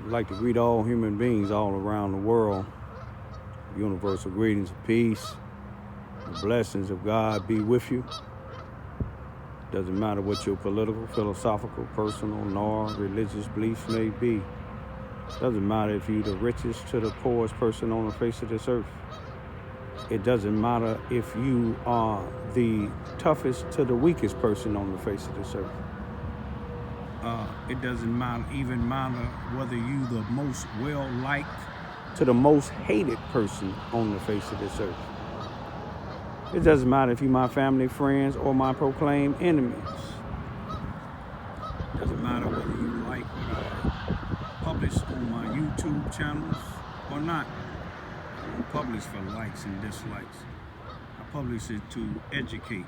I'd like to greet all human beings all around the world. Universal greetings of peace. The blessings of God be with you. Doesn't matter what your political, philosophical, personal, nor religious beliefs may be. Doesn't matter if you're the richest to the poorest person on the face of this earth. It doesn't matter if you are the toughest to the weakest person on the face of this earth. It doesn't even matter whether you the most well-liked to the most hated person on the face of this earth. It doesn't matter if you're my family, friends, or my proclaimed enemies. It doesn't matter whether you like what I publish on my YouTube channels or not. I don't publish for likes and dislikes. I publish it to educate,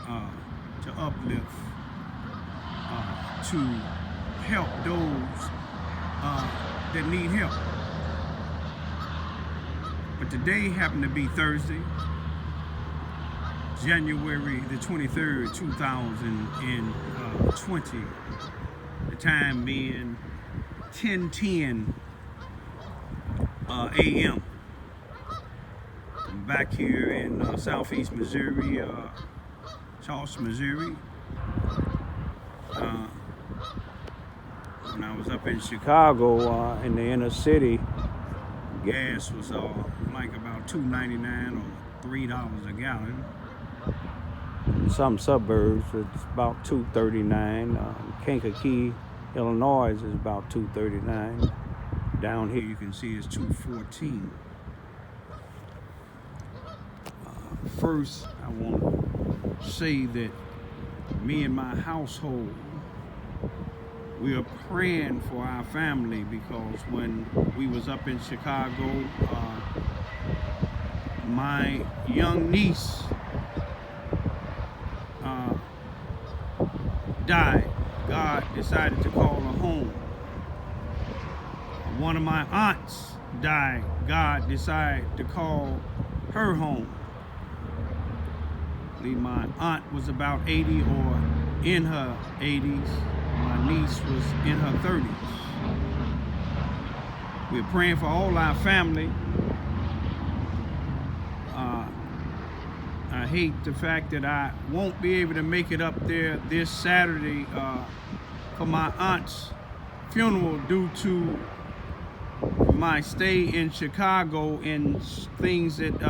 to uplift, to help those that need help. But today happened to be Thursday, January the 23rd, 2020. The time being 10:10 a.m. I'm back here in southeast Missouri, Charleston, Missouri. When I was up in Chicago, in the inner city, gas was like about $2.99 or $3 a gallon. In some suburbs, it's about $2.39. Kankakee, Illinois is about $2.39. Down here, you can see it's $2.14. First, I want to say that me and my household, we are praying for our family because when we was up in Chicago, my young niece died. God decided to call her home. One of my aunts died. God decided to call her home. I believe my aunt was about 80 or in her 80s. My niece was in her 30s. We're praying for all our family. I hate the fact that I won't be able to make it up there this Saturday for my aunt's funeral due to my stay in Chicago and things that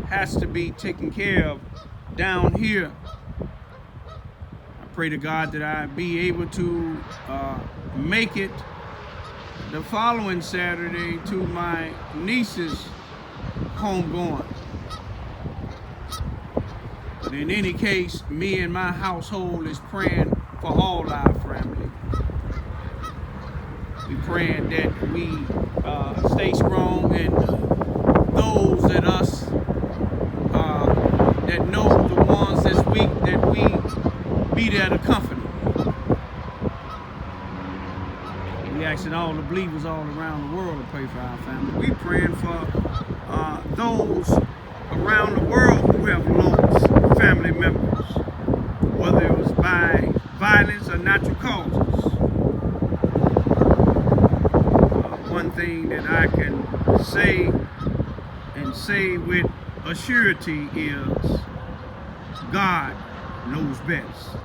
has to be taken care of down here. I pray to God that I be able to make it the following Saturday to my niece's homegoing. But in any case, me and my household is praying for all our family. We praying that we stay strong, and those that us that know the ones that's weak, that we be there to comfort them. We asking all the believers all around the world to pray for our family. We praying for those around the world who have lost family members, whether it was by violence or natural causes. One thing that I can say and say with a surety is God knows best.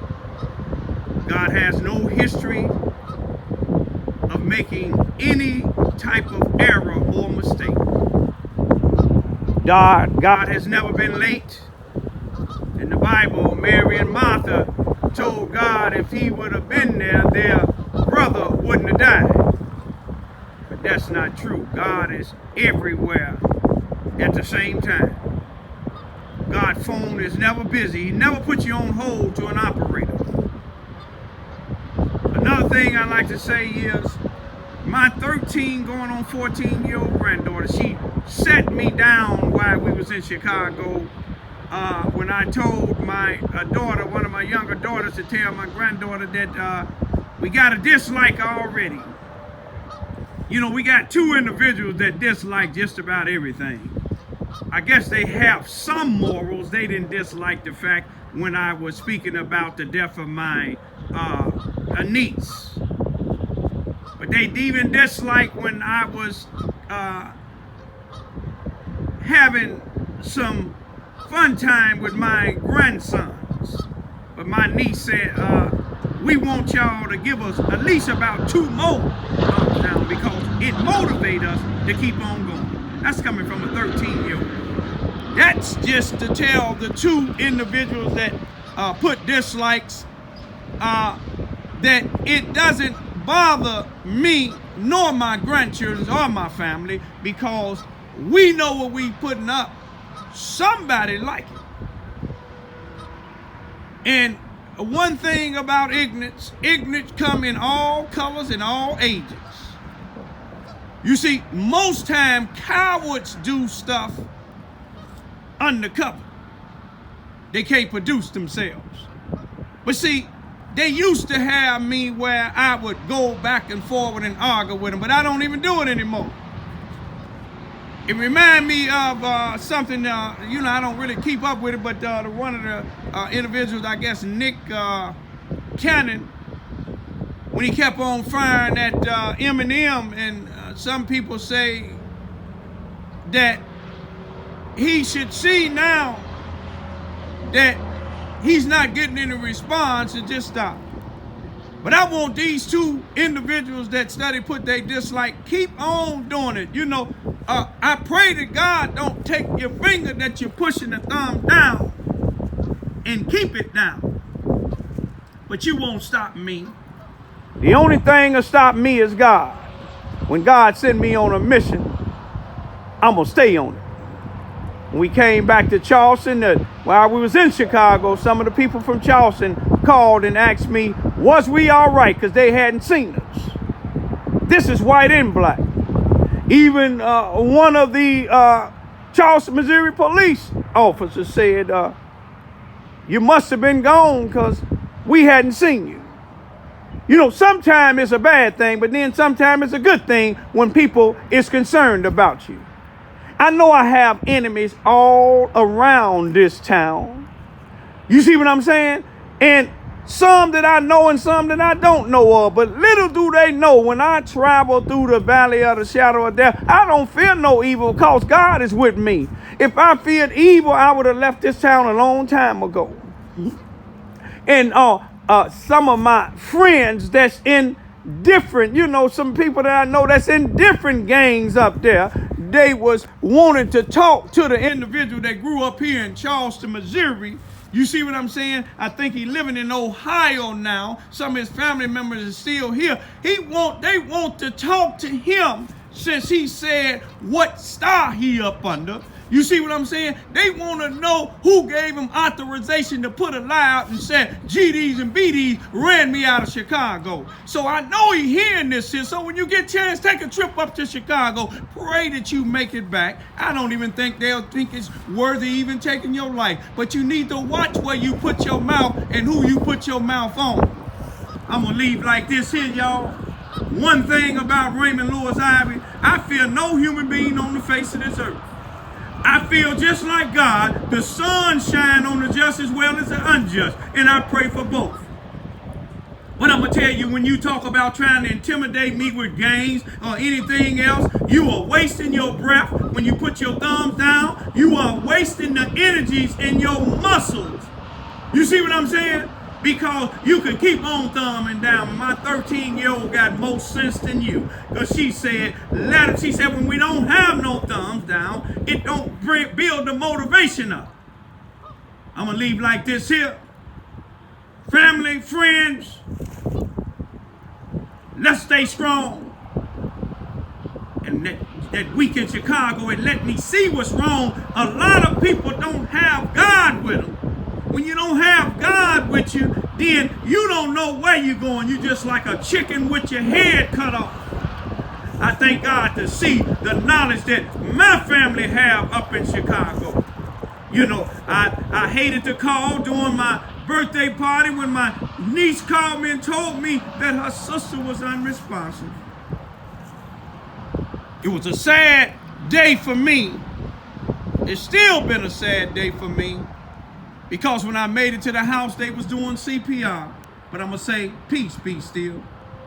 God has no history of making any type of error or mistake. God has never been late. In the Bible, Mary and Martha told God if he would have been there, their brother wouldn't have died. But that's not true. God is everywhere at the same time. God's phone is never busy. He never puts you on hold to an operator. Another thing I like to say is my 13 going on 14-year-old granddaughter, she sat me down while we was in Chicago when I told my daughter, one of my younger daughters, to tell my granddaughter that we got a dislike already. You know, we got two individuals that dislike just about everything. I guess they have some morals. They didn't dislike the fact when I was speaking about the death of my niece. But they even dislike when I was having some fun time with my grandsons. But my niece said, we want y'all to give us at least about 2 more thumbs down because it motivates us to keep on going. That's coming from a 13-year-old. That's just to tell the 2 individuals that put dislikes that it doesn't bother me nor my grandchildren or my family because we know what we putting up. Somebody like it. And one thing about ignorance come in all colors and all ages. You see, most time cowards do stuff undercover. They can't produce themselves. But see, they used to have me where I would go back and forward and argue with them, but I don't even do it anymore. It reminds me of something, I don't really keep up with it, but one of the individuals, I guess Nick Cannon, when he kept on firing at Eminem, and some people say that he should see now that he's not getting any response and just stop. But I want these 2 individuals that study put their dislike, keep on doing it. I pray that God don't take your finger that you're pushing the thumb down and keep it down. But you won't stop me. The only thing that stop me is God. When God sent me on a mission, I'm going to stay on it. When we came back to Charleston, while we was in Chicago, some of the people from Charleston called and asked me, was we all right? Because they hadn't seen us. This is white and black. Even one of the Charleston, Missouri police officers said, you must have been gone because we hadn't seen you. Sometimes it's a bad thing, but then sometimes it's a good thing when people is concerned about you. I know I have enemies all around this town. You see what I'm saying? And some that I know and some that I don't know of. But little do they know, when I travel through the valley of the shadow of death, I don't fear no evil because God is with me. If I feared evil, I would have left this town a long time ago. And some of my friends that's in different, some people that I know that's in different gangs up there, they was wanting to talk to the individual that grew up here in Charleston, Missouri. You see what I'm saying? I think he's living in Ohio now. Some of his family members are still here. They want to talk to him since he said what star he up under. You see what I'm saying? They want to know who gave him authorization to put a lie out and said GDs and BDs ran me out of Chicago. So I know he's hearing this here. So when you get a chance, take a trip up to Chicago. Pray that you make it back. I don't even think they'll think it's worthy even taking your life. But you need to watch where you put your mouth and who you put your mouth on. I'm going to leave like this here, y'all. One thing about Raymond Lewis Ivy, I fear no human being on the face of this earth. I feel just like God, the sun shine on the just as well as the unjust, and I pray for both. But I'm going to tell you, when you talk about trying to intimidate me with games or anything else, you are wasting your breath. When you put your thumbs down, you are wasting the energies in your muscles. You see what I'm saying? Because you can keep on thumbing down. My 13-year-old got more sense than you. Because she said, when we don't have no thumbs down, it don't build the motivation up. I'm going to leave like this here. Family, friends, let's stay strong. And that week in Chicago, it let me see what's wrong. A lot of people don't have God with them. When you don't have God with you, then you don't know where you're going. You're just like a chicken with your head cut off. I thank God to see the knowledge that my family have up in Chicago. I hated to call during my birthday party when my niece called me and told me that her sister was unresponsive. It was a sad day for me. It's still been a sad day for me. Because when I made it to the house, they was doing CPR. But I'm going to say, peace be still.